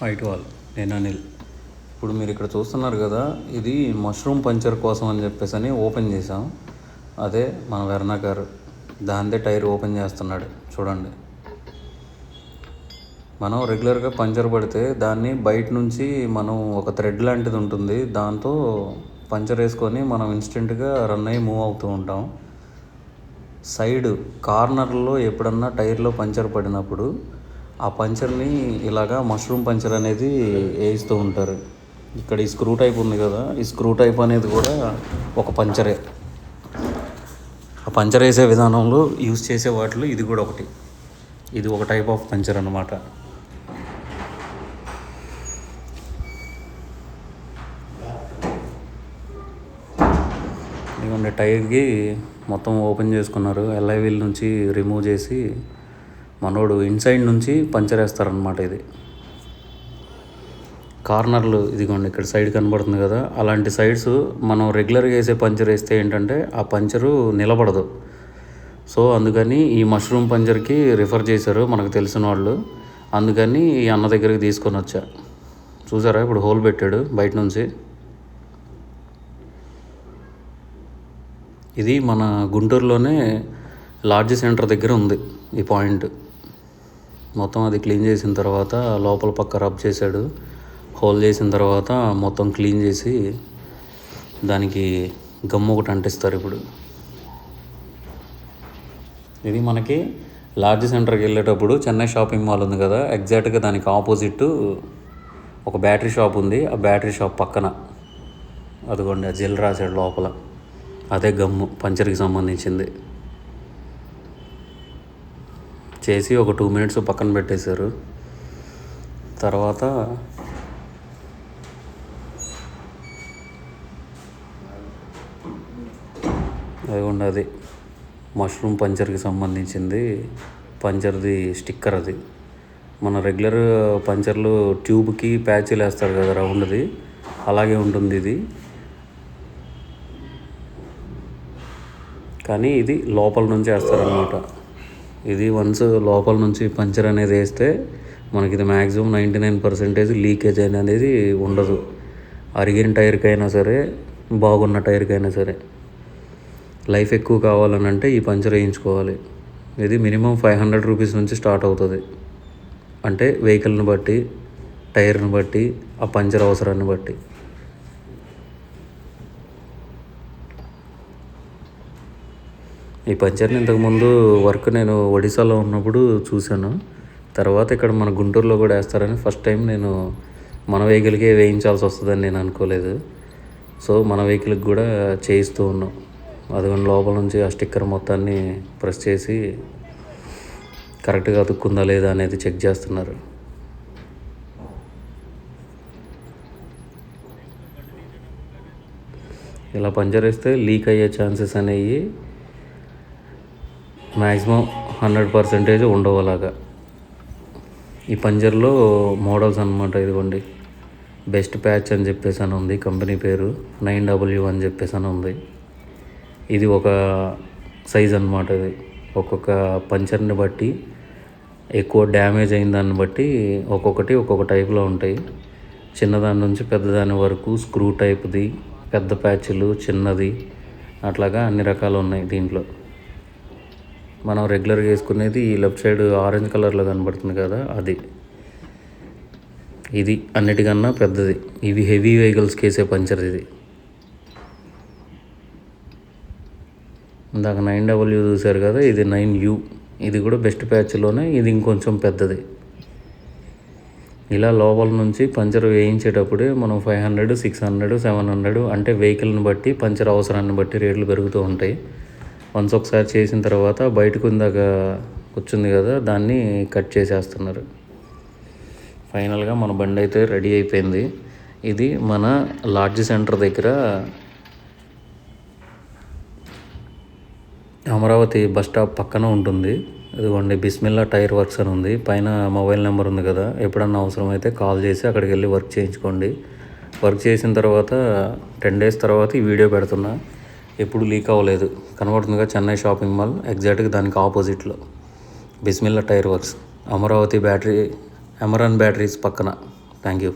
Fight wall. నేను అనిల్. ఇప్పుడు మీరు ఇక్కడ చూస్తున్నారు కదా, ఇది మష్రూమ్ పంచర్ కోసం అని చెప్పేసి అని ఓపెన్ చేసాం. అదే మన వెర్నా గారు దాందే టైర్ ఓపెన్ చేస్తున్నాడు చూడండి. మనం రెగ్యులర్గా పంచర్ పడితే దాన్ని బయట నుంచి మనం ఒక థ్రెడ్ లాంటిది ఉంటుంది, దాంతో పంచర్ వేసుకొని మనం ఇన్స్టెంట్గా రన్ అయ్యి మూవ్ అవుతూ ఉంటాం. సైడ్ కార్నర్లో ఎప్పుడన్నా టైర్లో పంచర్ పడినప్పుడు ఆ పంచర్ని ఇలాగా మష్రూమ్ పంచర్ అనేది వేయిస్తూ ఉంటారు. ఇక్కడ ఈ స్క్రూ టైప్ ఉంది కదా, ఈ స్క్రూ టైప్ అనేది కూడా ఒక పంచరే. ఆ పంచర్ వేసే విధానంలో యూజ్ చేసే వాటిలో ఇది కూడా ఒకటి. ఇది ఒక టైప్ ఆఫ్ పంచర్ అన్నమాట. ఇదిగోండి, టైర్కి మొత్తం ఓపెన్ చేసుకున్నారు. ఎల్ఐ వీల్ నుంచి రిమూవ్ చేసి మనోడు ఇన్సైడ్ నుంచి పంచర్ వేస్తారనమాట. ఇది కార్నర్లు ఇదిగోండి, ఇక్కడ సైడ్ కనబడుతుంది కదా, అలాంటి సైడ్స్ మనం రెగ్యులర్గా వేసే పంచర్ వేస్తే ఏంటంటే ఆ పంచరు నిలబడదు. సో అందుకని ఈ మష్రూమ్ పంచర్కి రిఫర్ చేశారు మనకు తెలిసిన వాళ్ళు. అందుకని ఈ అన్న దగ్గరికి తీసుకొని వచ్చా. చూసారా, ఇప్పుడు హోల్ పెట్టాడు బయట నుంచి. ఇది మన గుంటూరులోనే లార్జ్ సెంటర్ దగ్గర ఉంది ఈ పాయింట్. మొత్తం అది క్లీన్ చేసిన తర్వాత లోపల పక్క రబ్ చేశాడు. హోల్ చేసిన తర్వాత మొత్తం క్లీన్ చేసి దానికి గమ్ ఒకటి అంటిస్తారు. ఇప్పుడు ఇది మనకి లార్జ్ సెంటర్కి వెళ్ళేటప్పుడు చెన్నై షాపింగ్ మాల్ ఉంది కదా, ఎగ్జాక్ట్గా దానికి ఆపోజిట్ ఒక బ్యాటరీ షాప్ ఉంది. ఆ బ్యాటరీ షాప్ పక్కన అదిగోండి ఆ జెల్ రాశాడు లోపల, అదే గమ్ము పంచర్కి సంబంధించింది. చేసి ఒక 2 minutes పక్కన పెట్టేశారు. తర్వాత అదిగోండి అది మష్రూమ్ పంచర్కి సంబంధించింది. పంచర్ది స్టిక్కర్ అది. మన రెగ్యులర్ పంచర్లు ట్యూబ్కి ప్యాచ్లు వేస్తారు కదా రౌండ్ది, అలాగే ఉంటుంది ఇది. కానీ ఇది లోపల నుంచి వేస్తారనమాట. ఇది వన్స్ లోపల నుంచి పంచర్ అనేది వేస్తే మనకి ఇది మ్యాక్సిమం 99% లీకేజ్ అనేది ఉండదు. అరిగిన టైర్కైనా సరే, బాగున్న టైర్కైనా సరే. లైఫ్ ఎక్కువ కావాలని అంటే ఈ పంచర్ వేయించుకోవాలి. ఇది మినిమం 500 రూపీస్ నుంచి స్టార్ట్ అవుతుంది. అంటే వెహికల్ని బట్టి, టైర్ని బట్టి, ఆ పంచర్ అవసరాన్ని బట్టి. ఈ పంచర్ని ఇంతకుముందు వర్క్ నేను ఒడిశాలో ఉన్నప్పుడు చూశాను. తర్వాత ఇక్కడ మన గుంటూరులో కూడా వేస్తారని ఫస్ట్ టైం నేను మన వెహికల్కే వేయించాల్సి వస్తుందని నేను అనుకోలేదు. సో మన వెహికల్కి కూడా చేయిస్తూ ఉన్నాం. అదిగోండి లోపల నుంచి ఆ స్టిక్కర్ మొత్తాన్ని ప్రెస్ చేసి కరెక్ట్గా అతుక్కుందా లేదా అనేది చెక్ చేస్తున్నారు. ఇలా పంచర్ వేస్తే లీక్ అయ్యే ఛాన్సెస్ అనేవి మ్యాక్సిమం 100% ఉండవు. అలాగా ఈ పంచర్లో మోడల్స్ అన్నమాట. ఇదిగోండి బెస్ట్ ప్యాచ్ అని చెప్పేసి అని ఉంది, కంపెనీ పేరు 9W అని చెప్పేసి అని ఉంది. ఇది ఒక సైజ్ అన్నమాట. ఇది ఒక్కొక్క పంచర్ని బట్టి, ఎక్కువ డ్యామేజ్ అయిన దాన్ని బట్టి ఒక్కొక్కటి ఒక్కొక్క టైప్లో ఉంటాయి. చిన్నదాని నుంచి పెద్దదాని వరకు, స్క్రూ టైప్ది, పెద్ద ప్యాచ్లు, చిన్నది, అట్లాగా అన్ని రకాలు ఉన్నాయి దీంట్లో. మనం రెగ్యులర్గా వేసుకునేది ఈ లెఫ్ట్ సైడ్ ఆరెంజ్ కలర్లో కనబడుతుంది కదా, అది. ఇది అన్నిటికన్నా పెద్దది. ఇవి హెవీ వెహికల్స్కి వేసే పంచర్ ఇది. ఇందాక 9W చూశారు కదా, ఇది 9U. ఇది కూడా బెస్ట్ ప్యాచ్లోనే, ఇది ఇంకొంచెం పెద్దది. ఇలా లోపల నుంచి పంచర్ వేయించేటప్పుడే మనం 500, 600, 700 అంటే వెహికల్ని బట్టి, పంచర్ అవసరాన్ని బట్టి రేట్లు పెరుగుతూ ఉంటాయి. వన్స్ ఒకసారి చేసిన తర్వాత బయటకు ఇందాక కూర్చుంది కదా, దాన్ని కట్ చేసేస్తున్నారు. ఫైనల్గా మన బండి అయితే రెడీ అయిపోయింది. ఇది మన లార్జ్ సెంటర్ దగ్గర అమరావతి బస్ స్టాప్ పక్కన ఉంటుంది. ఇదిగోండి బిస్మిల్లా టైర్ వర్క్స్ అని ఉంది. పైన మొబైల్ నెంబర్ ఉంది కదా, ఎప్పుడన్నా అవసరమైతే కాల్ చేసి అక్కడికి వెళ్ళి వర్క్ చేయించుకోండి. వర్క్ చేసిన తర్వాత 10 days తర్వాత ఈ వీడియో పెడుతున్నా. ఎప్పుడు లీక్ అవ్వలేదు. కనబడుతుందిగా చెన్నై షాపింగ్ మాల్, ఎగ్జాక్ట్గా దానికి ఆపోజిట్లో Bismillah tyre works, Amaravati battery, Amaron batteries పక్కన థ్యాంక్ యూ.